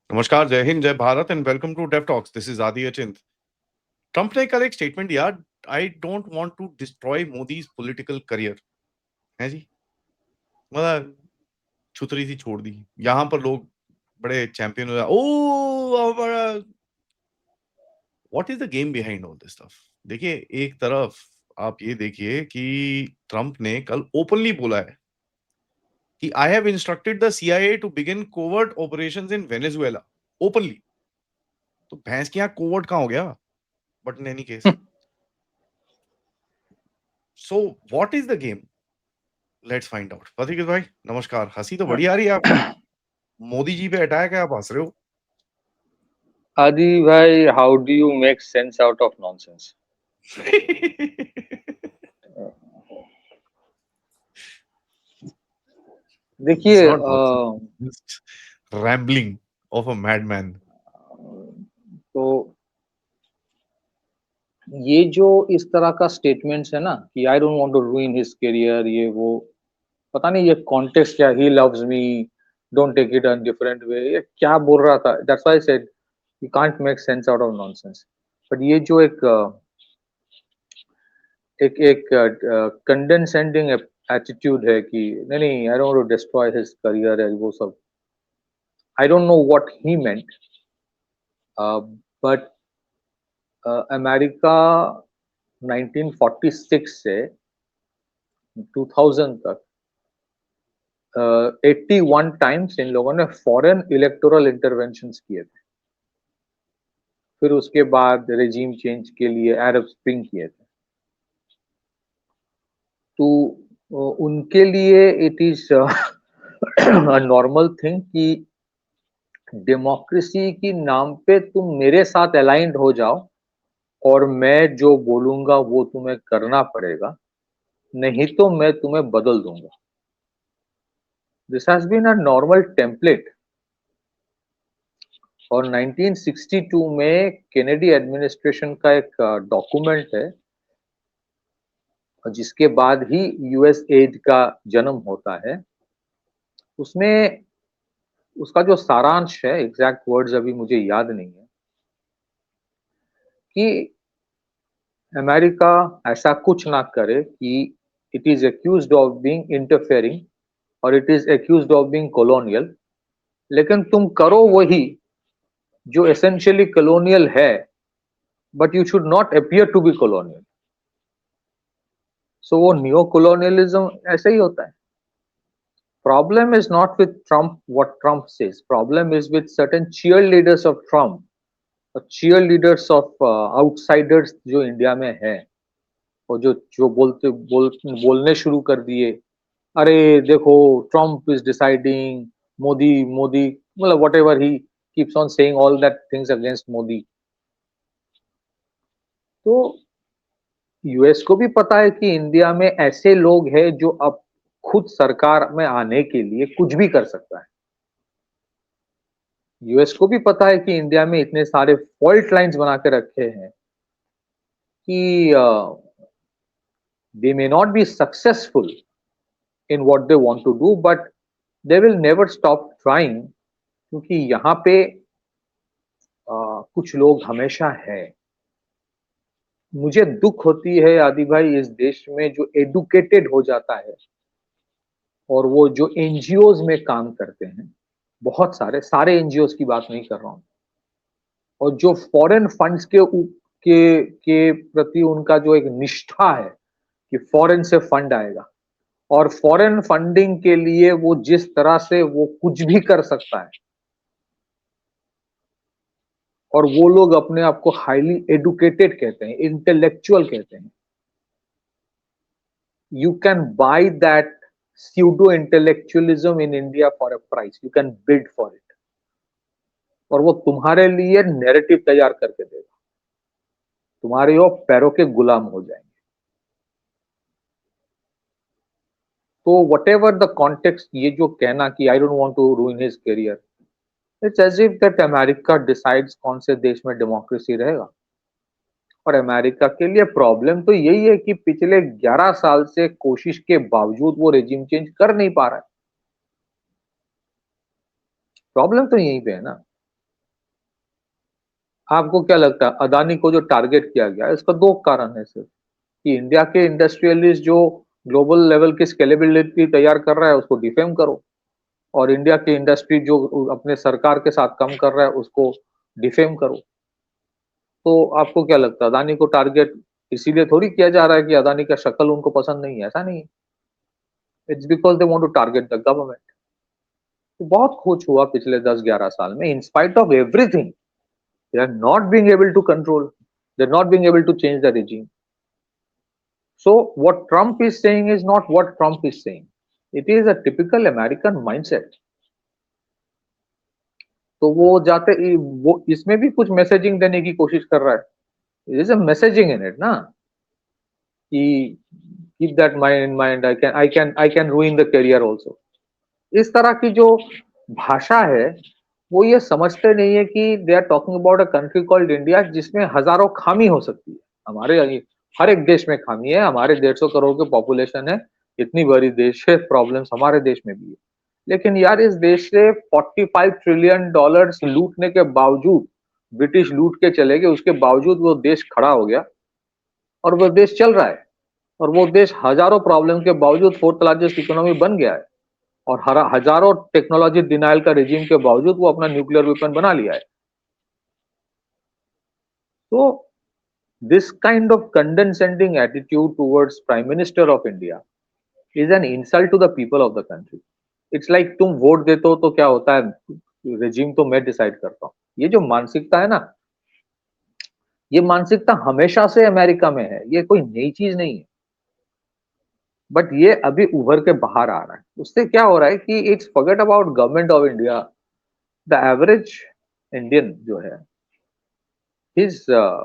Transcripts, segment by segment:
नमस्कार, जय हिंद, जय Bharat and welcome to Dave Talks. This is Aadi Achint. Trump ने कल एक स्टेटमेंट दिया, I don't want to destroy Modi's political career. है जी, मतलब छुतरी सी छोड़ दी। यहाँ पर लोग बड़े चैंपियन हो जाए, ओ बड़ा। What is the game behind all this stuff? देखिए, एक तरफ आप ये देखिए कि ट्रंप ने कल ओपनली बोला है कि I have instructed the CIA two begin covert operations in Venezuela. Openly. तो भैंस के यहाँ कोवर्ट कहाँ हो गया? But in any case, so what is the game? Let's find out. पथिक भाई, नमस्कार। हंसी तो बड़ी आ रही है आपकी। मोदी जी पे अटैक है, आप हंस रहे हो। Adi bhai, how do you make sense out of nonsense? It's देखिए not nonsense, just rambling of a madman. तो ये जो इस तरह का स्टेटमेंट्स है ना कि I don't want to ruin his career, ये वो पता नहीं ये कॉन्टेक्स्ट क्या, he loves me, don't take it in different way, ये क्या बोल रहा था? That's why I said you can't make sense out of nonsense. But ये जो एक कंडेंसेंडिंग एटीट्यूड है कि नहीं नहीं, I don't want to destroy his career, है वो सब। I don't know what he meant, but America 1946 से 2000 तक 81 टाइम्स इन लोगों ने फॉरेन इलेक्टोरल इंटरवेंशंस किए थे। फिर उसके बाद रेजिम चेंज के लिए अरब स्प्रिंग किए थे। तो उनके लिए it is a normal thing कि डेमोक्रेसी की नाम पे तुम मेरे साथ अलाइंड हो जाओ और मैं जो बोलूंगा वो तुम्हें करना पड़ेगा, नहीं तो मैं तुम्हें बदल दूंगा। This has been a normal template. और 1962 में केनेडी एडमिनिस्ट्रेशन का एक डॉक्यूमेंट है, जिसके बाद ही यूएस एड का जन्म होता है। उसमें उसका जो सारांश है, एग्जैक्ट वर्ड्स अभी मुझे याद नहीं है, कि अमेरिका ऐसा कुछ ना करे कि it is accused of being interfering और it is accused of being colonial, लेकिन तुम करो वही जो एसेंशियली कॉलोनियल है, but you should not appear to be colonial. So वो नियो कॉलोनियलिज्म ऐसे ही होता है। Problem is not with Trump, what Trump says. Problem is with certain cheerleaders of Trump, और cheerleaders of outsiders जो India में हैं, और जो जो बोलने शुरू कर दिए, अरे देखो Trump is deciding, Modi Modi, मतलब whatever he keeps on saying all that things against Modi. तो यूएस को भी पता है कि इंडिया में ऐसे लोग हैं जो अब खुद सरकार में आने के लिए कुछ भी कर सकता है। यूएस को भी पता है कि इंडिया में इतने सारे फॉल्ट लाइंस बना के रखे हैं कि they may not be successful in what they want to do, but they will never stop trying, क्योंकि यहाँ पे कुछ लोग हमेशा है। मुझे दुख होती है आदि भाई, इस देश में जो एडुकेटेड हो जाता है और वो जो एनजीओज में काम करते हैं, बहुत सारे एनजीओज की बात नहीं कर रहा हूँ, और जो फॉरेन फंड्स के प्रति उनका जो एक निष्ठा है कि फॉरेन से फंड आएगा, और फॉरेन फंडिंग के लिए वो जिस तरह से वो कुछ भी कर सकता है, और वो लोग अपने आप को हाईली एडुकेटेड कहते हैं, इंटेलेक्चुअल कहते हैं। You can by that pseudo intellectualism in India for a price. You can bid for it, और वो तुम्हारे लिए नैरेटिव तैयार करके देगा, तुम्हारे वो पैरों के गुलाम हो जाएंगे। तो वट एवर द कॉन्टेक्स्ट, ये जो कहना कि I don't want to ruin his career, it's as if that America decides कौन से देश में डेमोक्रेसी रहेगा। और अमेरिका के लिए प्रॉब्लम तो यही है कि पिछले 11 साल से कोशिश के बावजूद वो रेजिम चेंज कर नहीं पा रहा है। प्रॉब्लम तो यहीं पे है ना। आपको क्या लगता है अदानी को जो टारगेट किया गया इसका दो कारण है सिर्फ, कि इंडिया के इंडस्ट्रियलिस्ट जो ग्लोबल लेवल की स्केलेबिलिटी तैयार कर रहा है उसको डिफेम करो, और इंडिया की इंडस्ट्री जो अपने सरकार के साथ काम कर रहा है उसको डिफेम करो। तो आपको क्या लगता है अदानी को टारगेट इसीलिए थोड़ी किया जा रहा है कि अदानी का शक्ल उनको पसंद नहीं है, ऐसा नहीं है। It's because they want to target the government. तो बहुत कुछ हुआ पिछले 10-11 साल में, in spite of everything they are not being able to control, they are not being able to change the regime. So what Trump is saying is not what Trump is saying. It is a typical American mindset. तो वो जाते वो इसमें भी कुछ messaging देने की कोशिश कर रहा है। It is a messaging in it ना, कि keep that mind in mind, I can रूइन the career also. इस तरह की जो भाषा है वो ये समझते नहीं है कि they are talking about a country called India जिसमें हजारों खामी हो सकती है। हमारे हर एक देश में खामी है, हमारे 150 करोड़ की पॉपुलेशन है, इतनी बड़ी देश है, प्रॉब्लम्स हमारे देश में भी है। लेकिन यार इस देश से 45 ट्रिलियन डॉलर्स लूटने के बावजूद, ब्रिटिश लूट के चले गए, उसके बावजूद वो देश खड़ा हो गया और वो देश चल रहा है, और वो देश हजारों प्रॉब्लम के बावजूद फोर्थ लार्जेस्ट इकोनॉमी बन गया है, और हजारों टेक्नोलॉजी डिनाइल का रिजीम के बावजूद वो अपना न्यूक्लियर वेपन बना लिया है। तो this kind of condescending attitude towards prime minister of India is an insult to the people of the country. It's like तुम वोट देते हो तो क्या होता है, रेजिम तो मैं डिसाइड करता हूँ। ये जो मानसिकता है ना, ये मानसिकता हमेशा से अमेरिका में है, ये कोई नई चीज नहीं है। बट ये अभी उभर के बाहर आ रहा है। उससे क्या हो रहा है कि it's forget about government of India, the average Indian जो है, his uh,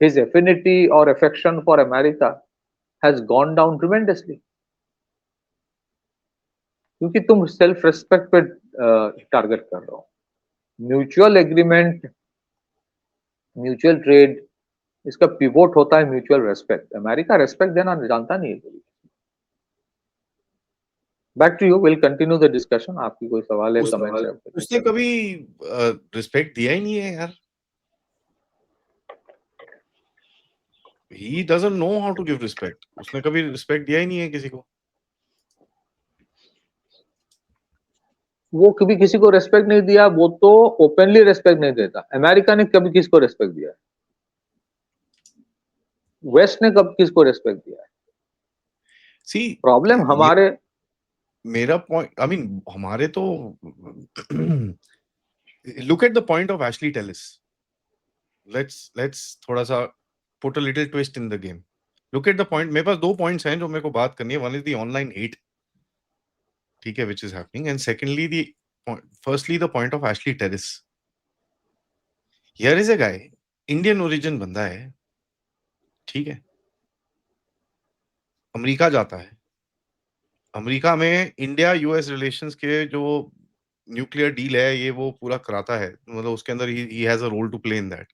his affinity or affection for America has gone down tremendously, क्योंकि तुम सेल्फ रेस्पेक्ट पे टारगेट कर रहे हो। म्यूचुअल एग्रीमेंट, म्यूचुअल ट्रेड, इसका पिवोट होता है म्यूचुअल रेस्पेक्ट। अमेरिका रेस्पेक्ट देना जानता नहीं है कभी। Back to you, will continue the discussion. आपकी कोई सवाल है, कमेंट है? उसने कभी रिस्पेक्ट दिया ही नहीं है यार। He doesn't know how to give respect. उसने कभी रिस्पेक्ट दिया ही नहीं है किसी को। वो कभी किसी को रेस्पेक्ट नहीं दिया, वो तो ओपनली रेस्पेक्ट नहीं देता। अमेरिका ने कभी किसको रेस्पेक्ट दिया है? वेस्ट ने कब किसको रेस्पेक्ट दिया है? सी प्रॉब्लम हमारे, मेरा पॉइंट, आई मीन हमारे तो look at the point of Ashley Tellis. Let's थोड़ा सा put a little twist in the game. Look at the point. मेरे पास दो पॉइंट्स हैं जो मेरे को बात करनी है। One is the online hate, ठीक है, which is happening, and secondly firstly the point of Ashley Tellis. Here is a guy, Indian origin बंदा है, ठीक है, अमेरिका जाता है, अमेरिका में इंडिया यूएस रिलेशंस के जो न्यूक्लियर डील है ये वो पूरा कराता है, मतलब उसके अंदर ही has a role to play in that.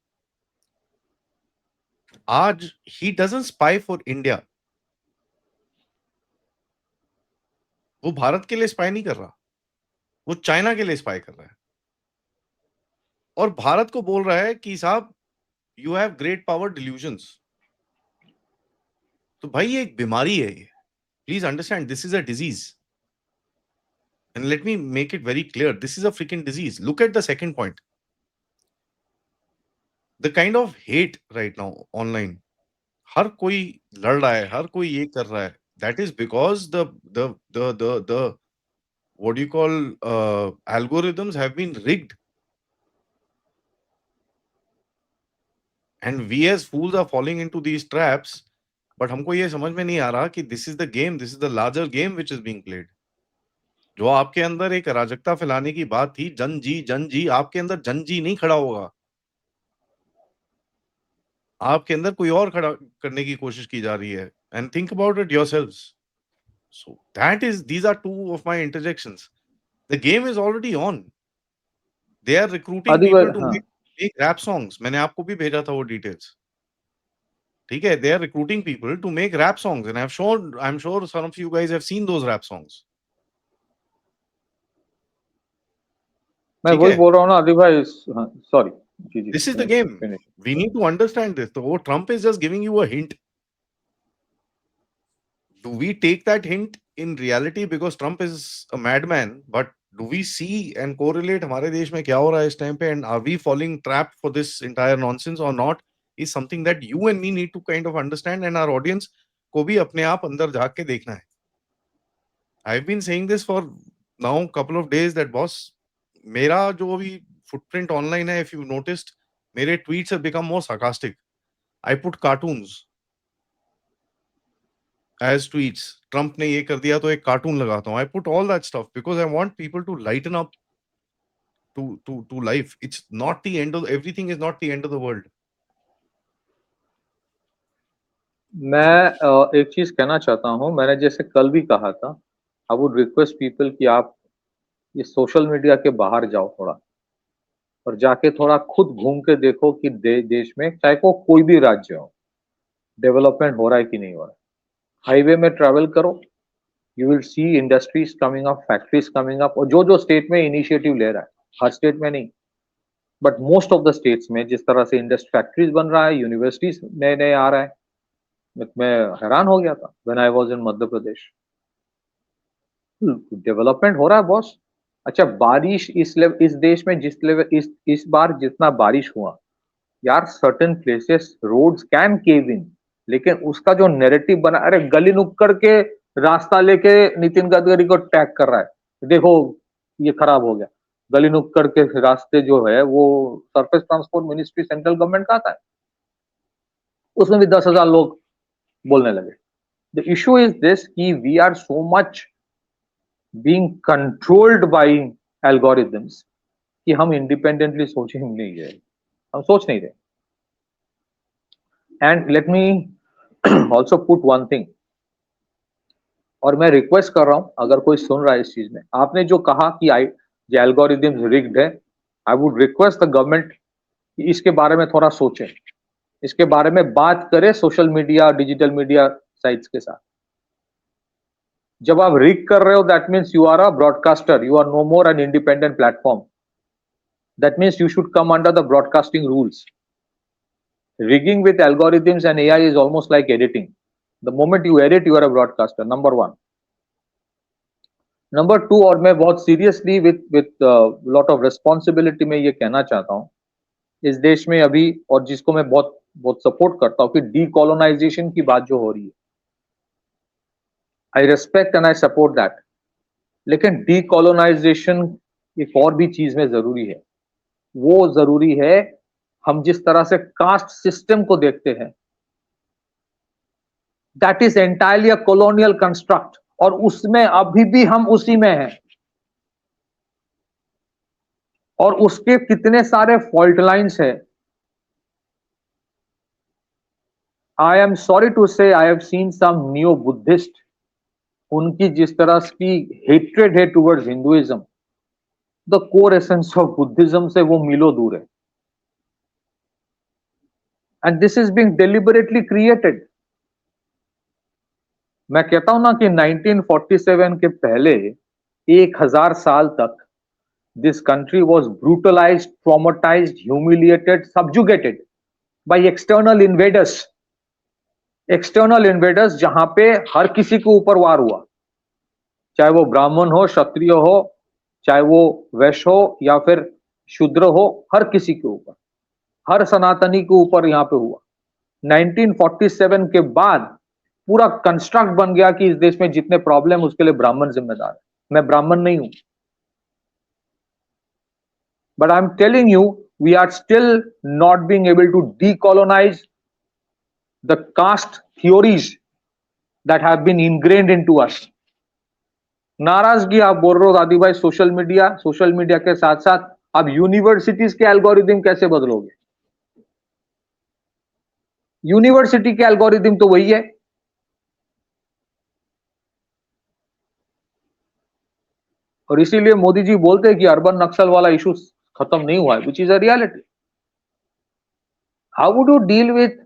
आज he doesn't spy for India, वो भारत के लिए स्पाई नहीं कर रहा, वो चाइना के लिए स्पाई कर रहा है, और भारत को बोल रहा है कि साहब you have great power delusions. तो भाई ये एक बीमारी है, ये please understand, this is a disease, and let me make it very clear, this is a freaking disease. Look at the second point, the kind of hate right now online, हर कोई लड़ रहा है, हर कोई ये कर रहा है, that is because the what do you call algorithms have been rigged, and we as fools are falling into these traps, but हमको ये समझ में नहीं आ रहा कि this is the game, this is the larger game which is being played. जो आपके अंदर एक अराजकता फैलाने की बात थी, जन जी, आपके अंदर जन जी नहीं खड़ा होगा, आपके अंदर कोई और खड़ा करने की कोशिश की जा रही है, and think about it yourselves. So these are two of my interjections. The game is already on. They are recruiting people to make rap songs. मैंने आपको भी भेजा था वो details. ठीक है, they are recruiting people to make rap songs, and I'm sure some of you guys have seen those rap songs. मैं वही बोल रहा हूँ ना आदि भाई, sorry, This is the game. We need to understand this. So Trump is just giving you a hint. Do we take that hint in reality because Trump is a madman? But do we see and correlate हमारे देश में क्या हो रहा है इस time पे, and are we falling trapped for this entire nonsense or not? Is something that you and me need to kind of understand, and our audience को भी अपने आप अंदर झाँक के देखना है. I've been saying this for now couple of days that boss, मेरा जो भी footprint online है, if you noticed, मेरे tweets have become more sarcastic. I put cartoons as tweets. Trump ने ये कर दिया तो एक कार्टून लगाता हूँ. I put all that stuff because I want people to lighten up to life. It's not the end of everything. Is not the end of the world. मैं एक चीज कहना चाहता हूं, मैंने जैसे कल भी कहा था, आई वुड रिक्वेस्ट पीपल कि आप ये सोशल मीडिया के बाहर जाओ थोड़ा और जाके थोड़ा खुद घूम के देखो कि देश में चाहे को कोई भी राज्य हो, डेवलपमेंट हो रहा है कि नहीं हो रहा है. हाईवे में ट्रैवल करो, you will see industries coming up, factories coming up, और जो जो स्टेट में इनिशिएटिव ले रहा है, हर स्टेट में नहीं but most of the states में जिस तरह से इंडस्ट्री फैक्ट्रीज बन रहा है, यूनिवर्सिटीज नए नए आ रहा है, मैं हैरान हो गया था when I was in Madhya Pradesh. Development हो रहा है बॉस. अच्छा, बारिश इस देश में जिस लेवल इस बार जितना बारिश हुआ यार, सर्टेन प्लेसेस रोड्स कैन केव इन, लेकिन उसका जो नैरेटिव बना, अरे गली नुक्कड़ के रास्ता लेके नितिन गडकरी को टैग कर रहा है, देखो ये खराब हो गया. गली नुक्कड़ के रास्ते जो है वो surface transport ministry central government का आता है, उसमें भी 10,000 लोग बोलने लगे. द इशू इज दिस कि we are so much being controlled by algorithms कि हम इंडिपेंडेंटली सोच ही नहीं रहे, हम सोच नहीं रहे. And let me also put one thing, और मैं रिक्वेस्ट कर रहा हूं अगर कोई सुन रहा है इस चीज में, आपने जो कहा कि एल्गोरिथम्स रिग्ड है, I would request the government कि इसके बारे में थोड़ा सोचें, इसके बारे में बात करें social media, digital media sites के साथ. जब आप रिग कर रहे हो, that means you are a broadcaster, you are no more an independent platform. That means you should come under the broadcasting rules. Rigging with algorithms and AI is almost like editing. The moment you edit, you are a broadcaster. Number one. Number two, और मैं बहुत seriously with lot of responsibility में ये कहना चाहता हूँ, इस देश में अभी, और जिसको मैं बहुत बहुत सपोर्ट करता हूँ, कि डीकोलोनाइजेशन की बात जो हो रही है, आई respect and I support that, लेकिन डीकोलोनाइजेशन एक और भी चीज में जरूरी है. वो जरूरी है, हम जिस तरह से कास्ट सिस्टम को देखते हैं, that is entirely a colonial construct, और उसमें अभी भी हम उसी में हैं, और उसके कितने सारे फॉल्ट लाइन्स है. I am sorry to say, I have seen some new Buddhist, उनकी जिस तरह की हेट्रेड है towards Hinduism, the core essence of Buddhism से वो मीलों दूर है. And this is being deliberately created. मैं कहता हूं ना कि 1947 के पहले 1000 साल तक this country was brutalized, traumatized, humiliated, subjugated by external invaders. External invaders जहां पे हर किसी के ऊपर वार हुआ, चाहे वो ब्राह्मण हो, क्षत्रिय हो, चाहे वो वैश्य हो या फिर शूद्र हो, हर किसी के ऊपर, हर सनातनी के ऊपर यहां पे हुआ. 1947 के बाद पूरा कंस्ट्रक्ट बन गया कि इस देश में जितने प्रॉब्लम उसके लिए ब्राह्मण जिम्मेदार है. मैं ब्राह्मण नहीं हूं, but I am telling you, we are still not being able to decolonize the caste theories that have been ingrained into us. नाराजगी आप बोल रहे हो दादी भाई, सोशल मीडिया के साथ साथ आप यूनिवर्सिटीज के एल्गोरिथम कैसे बदलोगे? यूनिवर्सिटी के एल्गोरिथम तो वही है. और इसीलिए मोदी जी बोलते हैं कि अर्बन नक्सल वाला इशू खत्म नहीं हुआ है, which is a reality. How would you deal with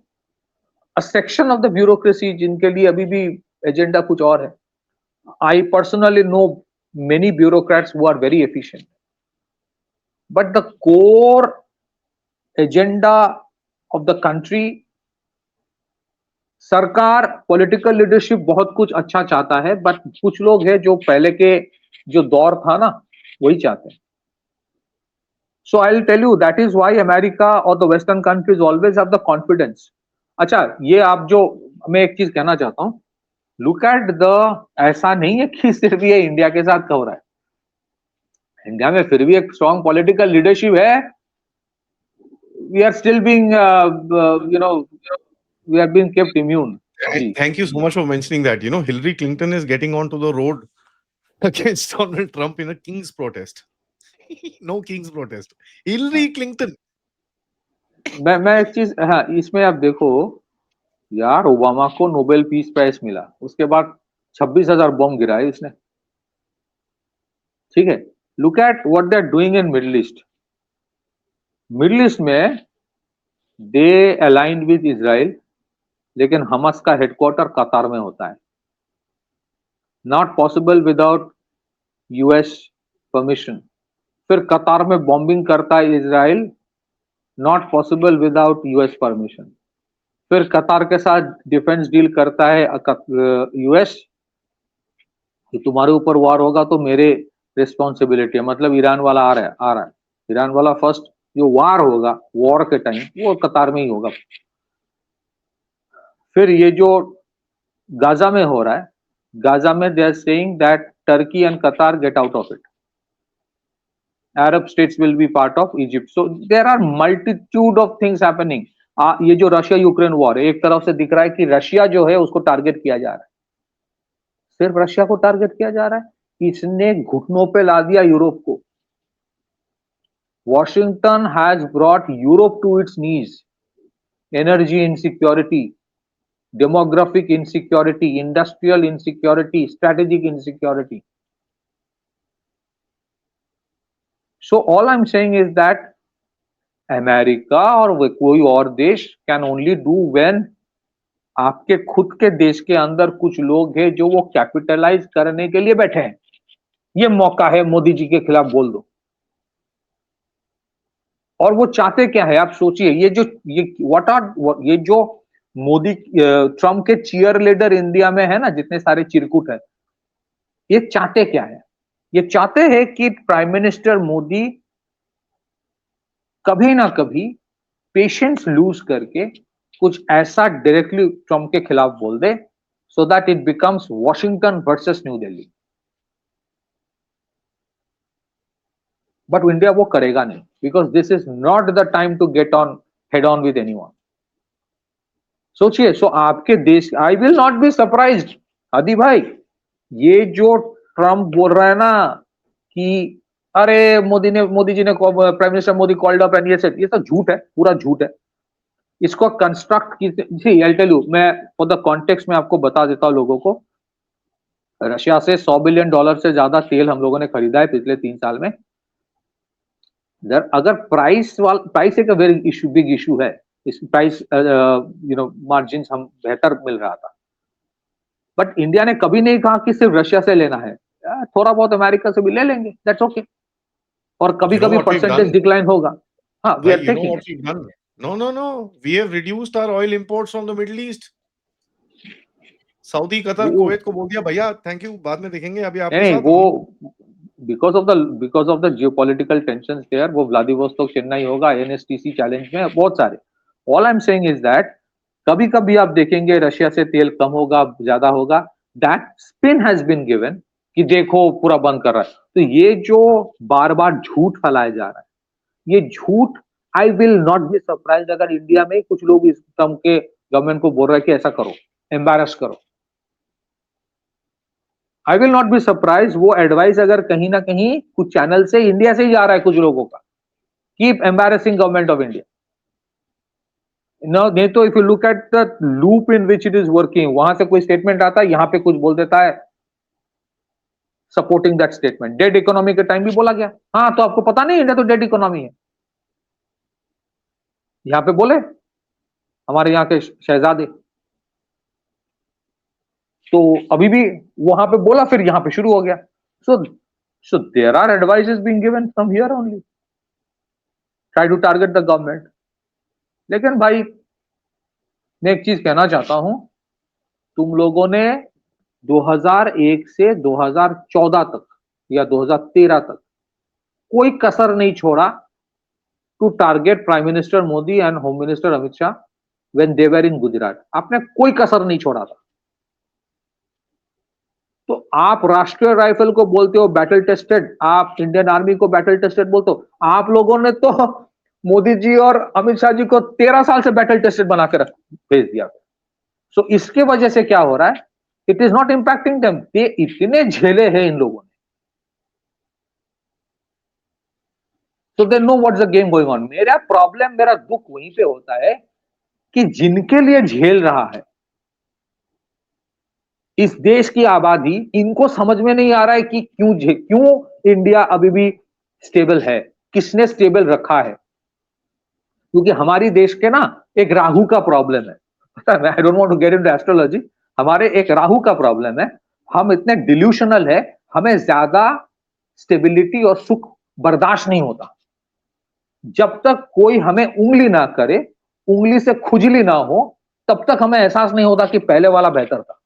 a section of the bureaucracy जिनके लिए अभी भी एजेंडा कुछ और है? I personally know many bureaucrats who are very efficient, but the core agenda of the country, सरकार, political leadership बहुत कुछ अच्छा चाहता है, बट कुछ लोग हैं जो पहले के जो दौर था ना वही चाहते हैं. So I'll tell you that is why America or the Western countries always have the confidence. अच्छा, ये आप जो, मैं एक चीज कहना चाहता हूँ, लुक एट द, ऐसा नहीं है कि सिर्फ ये इंडिया के साथ हो रहा है. इंडिया में फिर भी एक स्ट्रॉन्ग पॉलिटिकल लीडरशिप है. We are still being you know we are being kept immune. जी. Thank you so much for mentioning that. You know, Hillary Clinton is getting onto the road against Donald Trump in a King's protest. No King's protest. Hillary Clinton. मैं एक चीज, हाँ, इसमें आप देखो यार, Obama को नोबेल पीस प्राइज मिला, उसके बाद 26,000 बम गिराए इसने. ठीक है, look at what they are doing in middle east. Middle east में दे अलाइंड विद इजराइल, लेकिन हमास का हेडक्वार्टर कतार में होता है. Not possible without US permission. फिर कतार में बॉम्बिंग करता है Israel, not possible without US permission. फिर कतार के साथ डिफेंस डील करता है यूएस कि तुम्हारे ऊपर वार होगा तो मेरे रिस्पॉन्सिबिलिटी है. मतलब ईरान वाला आ रहा है. ईरान वाला फर्स्ट जो वार होगा, वॉर के टाइम, वो कतार में ही होगा. फिर ये जो गाजा में हो रहा है, गाजा में they are saying that Turkey and Qatar get out of it. Arab states will be part of Egypt. So there are multitude of things happening. ये जो रशिया यूक्रेन वॉर है, एक तरफ से दिख रहा है कि रशिया जो है उसको टारगेट किया जा रहा है. सिर्फ रशिया को टारगेट किया जा रहा है, इसने घुटनों पे ला दिया यूरोप को. Washington has brought Europe to its knees. Energy insecurity, demographic insecurity, industrial insecurity, strategic insecurity. So all I'm saying is that America और कोई और देश कैन ओनली डू व्हेन आपके खुद के देश के अंदर कुछ लोग हैं जो वो कैपिटलाइज करने के लिए बैठे हैं. ये मौका है, मोदी जी के खिलाफ बोल दो. और वो चाहते क्या है आप सोचिए. ये जो मोदी ट्रम्प के चीयर लीडर इंडिया में है ना, जितने सारे चिरकुट है, ये चाहते क्या है. ये चाहते हैं कि प्राइम मिनिस्टर मोदी कभी ना कभी पेशेंस लूज करके कुछ ऐसा डायरेक्टली ट्रम्प के खिलाफ बोल दे, so that it becomes Washington versus New Delhi. But India वो करेगा नहीं, because this is not the time to get on head on with anyone. सोचिए, सो आपके देश, I will not be surprised Adi भाई, ये जो ट्रम्प बोल रहा है ना कि अरे मोदी जी ने prime minister Modi called up and ये सब झूठ है, पूरा झूठ है. इसको कंस्ट्रक्ट की, आई टेल यू, मैं फॉर द कॉन्टेक्स्ट में आपको बता देता हूं लोगों को. रशिया से $100 बिलियन से ज्यादा तेल हम लोगों ने खरीदा है पिछले 3 साल में. अगर प्राइस एक वेरी इशू, बिग इशू है. इस प्राइस मार्जिन हम बेहतर मिल रहा था. बट इंडिया ने कभी नहीं कहा कि सिर्फ रशिया से लेना है, थोड़ा बहुत अमेरिका से भी ले लेंगे, दैट्स ओके. और कभी कभी परसेंटेज डिक्लाइन होगा. हाँ, we are taking. No. We have reduced our oil imports from the Middle East. Saudi, Qatar, Kuwait को बोल दिया भैया थैंक यू, बाद में देखेंगे, अभी आपके साथ. वो because of the geopolitical tensions there, वो व्लादिवोस्तोक चेन्नई होगा, एनएसटीसी चैलेंज में बहुत सारे. All I am saying is that कभी कभी आप देखेंगे रशिया से तेल कम होगा, ज्यादा होगा. That spin has been given कि देखो पूरा बंद कर रहा है. तो ये जो बार बार झूठ फैलाया जा रहा है, ये झूठ, आई विल नॉट बी सरप्राइज्ड अगर इंडिया में कुछ लोग इस ट्रम्प के गवर्नमेंट को बोल रहे हैं कि ऐसा करो, एम्बैरस करो. आई विल नॉट बी सरप्राइज वो एडवाइस अगर कहीं ना कहीं कुछ चैनल से इंडिया से ही जा रहा है कुछ लोगों का, keep embarrassing government of India. नहीं तो if you look at the loop in which it is working, वहां से कोई स्टेटमेंट आता है, यहां पे कुछ बोल देता है supporting that statement. Dead economy के टाइम भी बोला गया. हाँ, तो आपको पता नहीं इंडिया तो डेड इकोनॉमी है. यहां पे बोले हमारे यहाँ के शहजादे, तो अभी भी वहां पे बोला, फिर यहां पे शुरू हो गया. So there are advices being given from here only. Try to target the government. लेकिन भाई मैं एक चीज कहना चाहता हूं, तुम लोगों ने 2001 से 2014 तक या 2013 तक कोई कसर नहीं छोड़ा to target prime minister Modi and home minister Amit Shah when they were in Gujarat. आपने कोई कसर नहीं छोड़ा था। तो आप राष्ट्रीय राइफल को बोलते हो बैटल टेस्टेड, आप इंडियन आर्मी को बैटल टेस्टेड बोलते हो। आप लोगों ने तो मोदी जी और अमित शाह जी को 13 साल से बैटल टेस्टेड बनाकर भेज दिया। सो इसके वजह से क्या हो रहा है, it is not impacting them. ये इतने झेले हैं इन लोगों ने, so they know what's the game going on. मेरा प्रॉब्लम, मेरा दुख वहीं पे होता है कि जिनके लिए झेल रहा है इस देश की आबादी, इनको समझ में नहीं आ रहा है कि क्यों इंडिया अभी भी स्टेबल है, किसने स्टेबल रखा है। क्योंकि हमारी देश के ना एक राहु का प्रॉब्लम है। I don't want to get into astrology. हमारे एक राहु का प्रॉब्लम है। हम इतने डिल्यूशनल है, हमें ज्यादा स्टेबिलिटी और सुख बर्दाश्त नहीं होता। जब तक कोई हमें उंगली ना करे, उंगली से खुजली ना हो, तब तक हमें एहसास नहीं होता कि पहले वाला बेहतर था।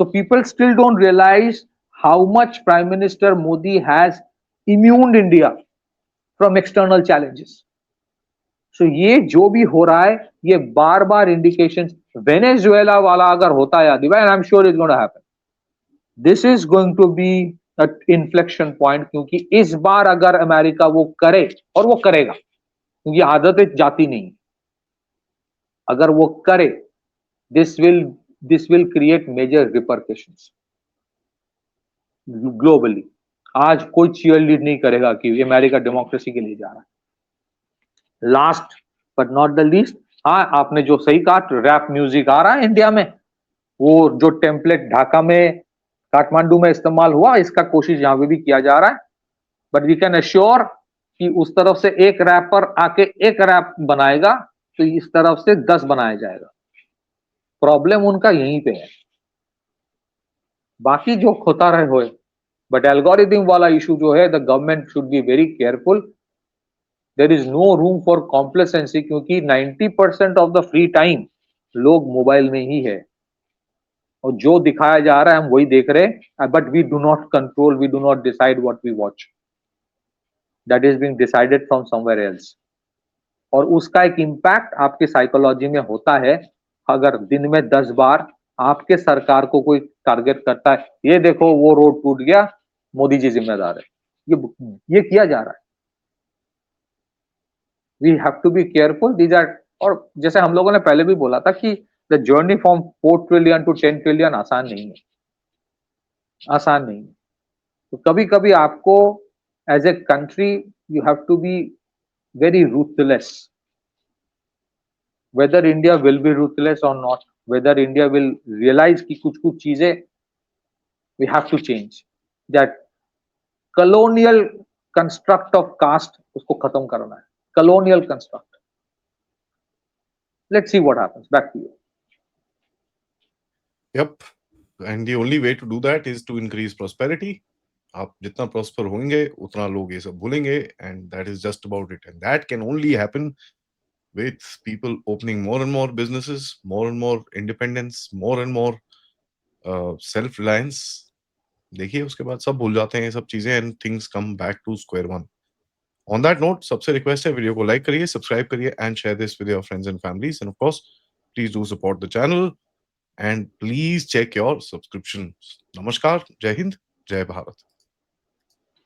So people still don't realize how much Prime Minister Modi has immuned India from external challenges. So ये जो भी हो रहा है, ये बार बार इंडिकेशन, वेनेजुएला वाला अगर होता है आदि, and I'm sure it's going to happen. This is going to be an inflection point, क्योंकि इस बार अगर अमेरिका वो करे, और वो करेगा क्योंकि आदत जाती नहीं, अगर वो करे, this will create major repercussions globally. आज कोई चीयर लीड नहीं करेगा कि अमेरिका डेमोक्रेसी के लिए जा रहा है। Last but not the least, हाँ आपने जो सही कहा, रैप म्यूजिक आ रहा है इंडिया में, वो जो टेम्पलेट ढाका में, काठमांडू में इस्तेमाल हुआ, इसका कोशिश यहां पे भी किया जा रहा है। बट वी कैन एश्योर कि उस तरफ से एक रैपर आके एक रैप बनाएगा तो इस तरफ से 10 बनाया जाएगा। प्रॉब्लम उनका यहीं पे है, बाकी जो खोता रहे होए। बट एल्गोरिथम वाला इशू जो है, the government should be very careful. There is no room for complacency, क्योंकि 90% ऑफ द फ्री टाइम लोग मोबाइल में ही है, और जो दिखाया जा रहा है हम वही देख रहे हैं। But we do not control, we do not decide what we watch, that is being decided from somewhere else. और उसका एक इम्पैक्ट आपकी साइकोलॉजी में होता है। अगर दिन में 10 बार आपके सरकार को कोई टारगेट करता है, ये देखो वो रोड टूट गया, मोदी जी जिम्मेदार है, ये किया जा रहा है। We have to be careful these are. और जैसे हम लोगों ने पहले भी बोला था कि the journey from 4 trillion to 10 trillion आसान नहीं है, आसान नहीं है। तो कभी कभी आपको as a country you have to be very ruthless. whether India will be ruthless or not, whether India will realize कि कुछ चीजें we have to change, that colonial construct of caste उसको खत्म करना है, colonial construct. Let's see what happens. Back to you. Yep. And the only way to do that is to increase prosperity. आप जितना prosper होंगे उतना लोग ये सब भूलेंगे, and that is just about it. And that can only happen with people opening more and more businesses, more and more independence, more and more self-reliance. देखिए उसके बाद सब भूल जाते हैं ये सब चीजें, and things come back to square one. On that note, सबसे रिक्वेस्ट है वीडियो को लाइक करिए, सब्सक्राइब करिए and share this with your friends and families, and of course please do support the channel and please check your subscription. नमस्कार, जय हिंद, जय भारत।